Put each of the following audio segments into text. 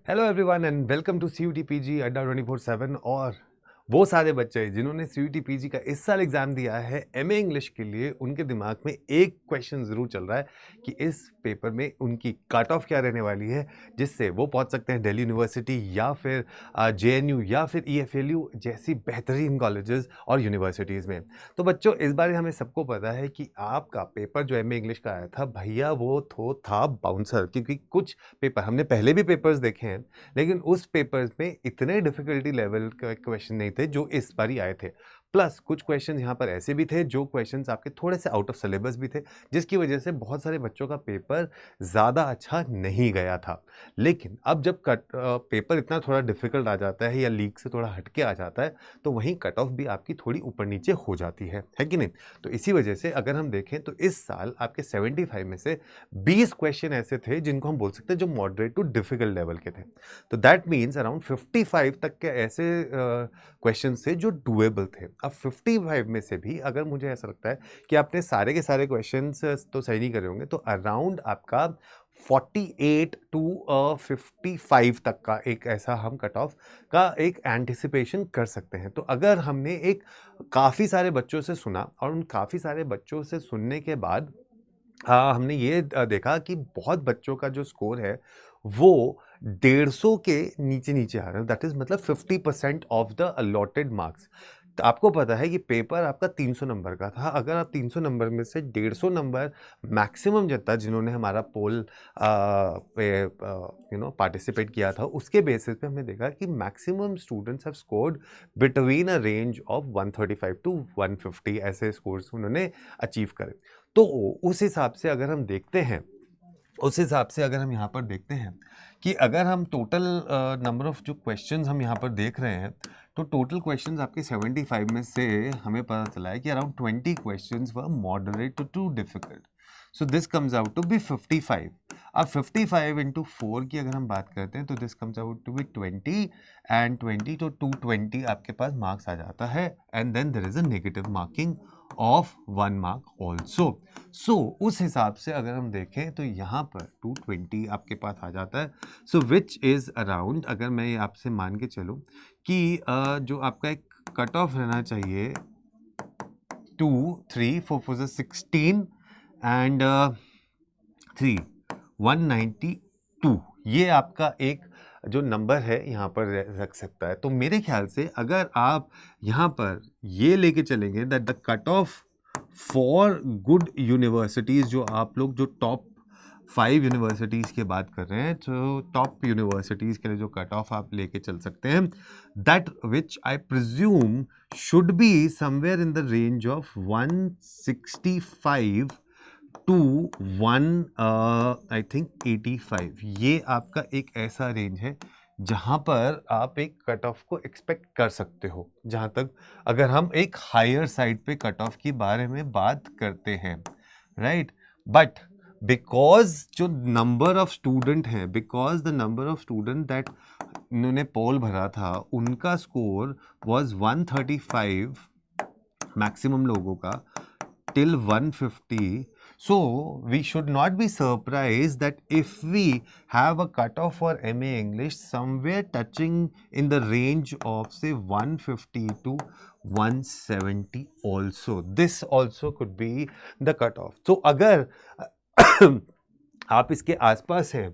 Hello everyone and welcome to CUT PG अड्डा 24/7। और वो सारे बच्चे जिन्होंने CUT PG का इस साल एग्जाम दिया है MA इंग्लिश के लिए, उनके दिमाग में एक क्वेश्चन जरूर चल रहा है कि इस पेपर में उनकी कट ऑफ क्या रहने वाली है, जिससे वो पहुंच सकते हैं दिल्ली यूनिवर्सिटी या फिर JNU या फिर EFLU जैसी बेहतरीन कॉलेजेस और यूनिवर्सिटीज़ में। तो बच्चों, इस बार हमें सबको पता है कि आपका पेपर जो MA इंग्लिश का आया था भैया, वो था बाउंसर, क्योंकि कुछ पेपर हमने पहले भी पेपर्स देखे हैं, लेकिन उस पेपर्स में इतने डिफिकल्टी लेवल का क्वेश्चन नहीं थे जो इस बारी आए थे। प्लस कुछ क्वेश्चन यहाँ पर ऐसे भी थे जो क्वेश्चंस आपके थोड़े से आउट ऑफ सिलेबस भी थे, जिसकी वजह से बहुत सारे बच्चों का पेपर ज़्यादा अच्छा नहीं गया था। लेकिन अब जब पेपर इतना थोड़ा डिफिकल्ट आ जाता है या लीक से थोड़ा हटके आ जाता है, तो वहीं कट ऑफ भी आपकी थोड़ी ऊपर नीचे हो जाती है कि नहीं? तो इसी वजह से अगर हम देखें तो इस साल आपके 75 में से 20 क्वेश्चन ऐसे थे जिनको हम बोल सकते हैं जो मॉडरेट टू डिफिकल्ट लेवल के थे। तो दैट मीन्स अराउंड 55 तक के ऐसे क्वेश्चन थे जो डुएबल थे। अब 55 में से भी अगर मुझे ऐसा लगता है कि आपने सारे के सारे क्वेश्चंस तो सही नहीं करे होंगे, तो अराउंड आपका 48 टू 55 तक का एक ऐसा हम कट ऑफ का एक एंटिसिपेशन कर सकते हैं। तो अगर हमने एक काफ़ी सारे बच्चों से सुना और उन काफ़ी सारे बच्चों से सुनने के बाद हमने ये देखा कि बहुत बच्चों का जो स्कोर है वो 150 के नीचे आ रहा है। दैट इज मतलब 50% ऑफ द अलॉटेड मार्क्स। तो आपको पता है कि पेपर आपका 300 नंबर का था। अगर आप 300 नंबर में से 150 नंबर मैक्सिमम जितना जिन्होंने हमारा पोल पे पार्टिसिपेट किया था, उसके बेसिस पे हमने देखा कि maximum students have scored between a range of 135 to 150 ऐसे स्कोर्स उन्होंने अचीव करे। तो उस हिसाब से अगर हम देखते हैं, उस हिसाब से अगर हम यहाँ पर देखते हैं कि अगर हम टोटल नंबर ऑफ जो क्वेश्चंस हम यहाँ पर देख रहे हैं, तो टोटल क्वेश्चंस आपके 75 में से हमें पता चला है कि around 20 questions were moderate to difficult. So this comes out to be 55। अब 55 इंटू 4 की अगर हम बात करते हैं तो this comes out to be 20 and 20 तो 220 आपके पास मार्क्स आ जाता है, and then there is a negative marking of 1 mark also. So उस हिसाब से अगर हम देखें तो यहाँ पर 220 आपके पास आ जाता है। सो विच इज़ अराउंड, अगर मैं आपसे मान के चलूँ कि जो आपका एक कट ऑफ रहना चाहिए 2 3 4 4 16 एंड 3 192, ये आपका एक जो नंबर है यहाँ पर रख सकता है। तो मेरे ख्याल से अगर आप यहाँ पर ये लेके चलेंगे that the cut off for good universities, जो आप लोग जो टॉप 5 यूनिवर्सिटीज़ की बात कर रहे हैं, तो टॉप यूनिवर्सिटीज़ के लिए जो कट ऑफ आप लेके चल सकते हैं, that which I presume should be somewhere in the range of 165 to 1 I think 85। ये आपका एक ऐसा रेंज है जहां पर आप एक कट ऑफ को एक्सपेक्ट कर सकते हो, जहां तक अगर हम एक हायर साइड पे कट ऑफ के बारे में बात करते हैं, राइट। बट बिकॉज जो नंबर ऑफ स्टूडेंट हैं, because the number of student that इन्होंने पोल भरा था, उनका स्कोर वाज 135 मैक्सिमम लोगों का till 150. So we should not be surprised that if we have a cutoff for MA English somewhere touching in the range of say 150 to 170 also. This also could be the cutoff. So अगर आप इसके आसपास हैं,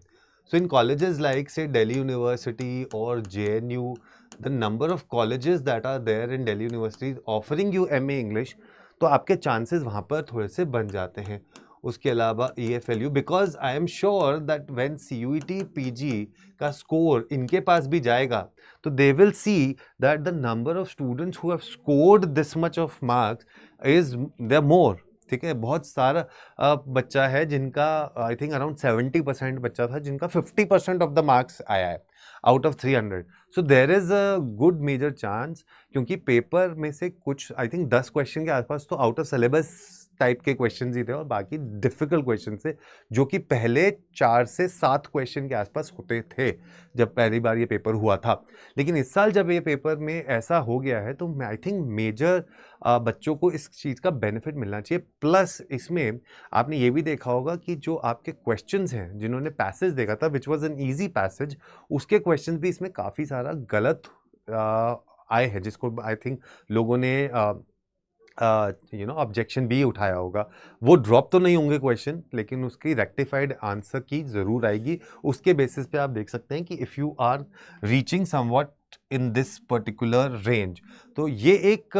so in colleges like say Delhi University or JNU, the number of colleges that are there in Delhi University offering you MA English, तो आपके chances वहाँ पर थोड़े से बन जाते हैं। उसके अलावा EFLU, because I am sure that when CUET PG का स्कोर इनके पास भी जाएगा, तो they will see that the number of students who have scored this much of marks is there more. ठीक है, बहुत सारा बच्चा है जिनका आई थिंक अराउंड 70% बच्चा था जिनका 50% ऑफ द मार्क्स आया है out of 300। So there is a good major chance, क्योंकि पेपर में से कुछ आई थिंक 10 क्वेश्चन के आसपास तो आउट ऑफ सिलेबस टाइप के क्वेश्चन ही थे और बाकी डिफिकल्ट क्वेश्चन थे, जो कि पहले 4 से 7 क्वेश्चन के आसपास होते थे जब पहली बार ये पेपर हुआ था। लेकिन इस साल जब ये पेपर में ऐसा हो गया है तो आई थिंक मेजर बच्चों को इस चीज़ का बेनिफिट मिलना चाहिए। प्लस इसमें आपने ये भी देखा होगा कि जो आपके क्वेश्चंस हैं, जिन्होंने पैसेज देखा था which was an easy passage, उसके क्वेश्चंस भी इसमें काफ़ी सारा गलत आए हैं, जिसको आई थिंक लोगों ने ऑब्जेक्शन भी उठाया होगा। वो ड्रॉप तो नहीं होंगे क्वेश्चन, लेकिन उसकी रेक्टिफाइड आंसर की ज़रूर आएगी। उसके बेसिस पे आप देख सकते हैं कि if you are reaching somewhat in this particular range, तो ये एक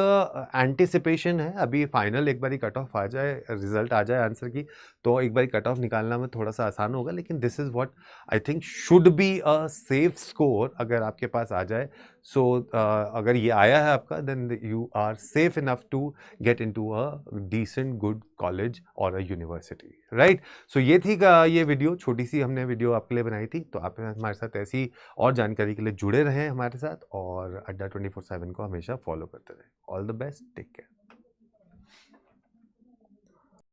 एंटिसिपेशन है। अभी फाइनल एक बारी कट ऑफ आ जाए, रिजल्ट आ जाए आंसर की, तो एक बारी कट ऑफ निकालना में थोड़ा सा आसान होगा। लेकिन this is what I think should be a safe score अगर आपके पास आ जाए। सो अगर ये आया है आपका, then you are safe enough to get into a decent good college or a university, right? So ये थी ये वीडियो, छोटी सी हमने वीडियो आपके लिए बनाई थी। तो आप हमारे साथ ऐसी और जानकारी के लिए जुड़े रहें हमारे साथ, और अड्डा 24/7 को हमेशा फॉलो करते रहें। All the best, take care.